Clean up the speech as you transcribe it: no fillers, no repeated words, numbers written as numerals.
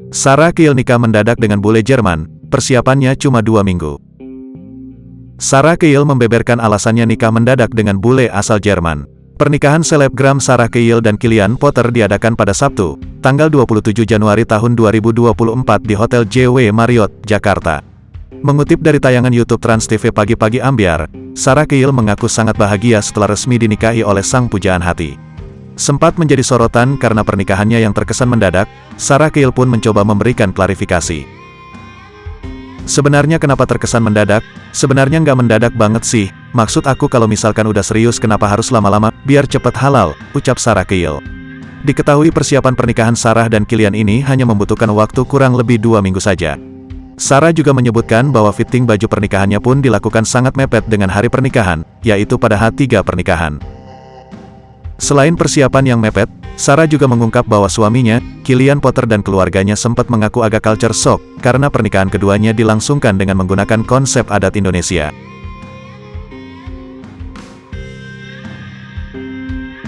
Sarah Kiel nikah mendadak dengan bule Jerman, persiapannya cuma 2 minggu. Sarah Kiel membeberkan alasannya nikah mendadak dengan bule asal Jerman. Pernikahan selebgram Sarah Kiel dan Kylian Potter diadakan pada Sabtu, tanggal 27 Januari tahun 2024 di Hotel JW Marriott, Jakarta. Mengutip dari tayangan YouTube Trans TV Pagi-Pagi Ambyar, Sarah Kiel mengaku sangat bahagia setelah resmi dinikahi oleh sang pujaan hati. Sempat menjadi sorotan karena pernikahannya yang terkesan mendadak, Sarah Kiel pun mencoba memberikan klarifikasi. Sebenarnya kenapa terkesan mendadak? Sebenarnya nggak mendadak banget sih, maksud aku kalau misalkan udah serius kenapa harus lama-lama, biar cepet halal, ucap Sarah Kiel. Diketahui persiapan pernikahan Sarah dan Kylian ini hanya membutuhkan waktu kurang lebih 2 minggu saja. Sarah juga menyebutkan bahwa fitting baju pernikahannya pun dilakukan sangat mepet dengan hari pernikahan, yaitu pada H3 pernikahan. Selain persiapan yang mepet, Sarah juga mengungkap bahwa suaminya, Kylian Potter dan keluarganya sempat mengaku agak culture shock, karena pernikahan keduanya dilangsungkan dengan menggunakan konsep adat Indonesia.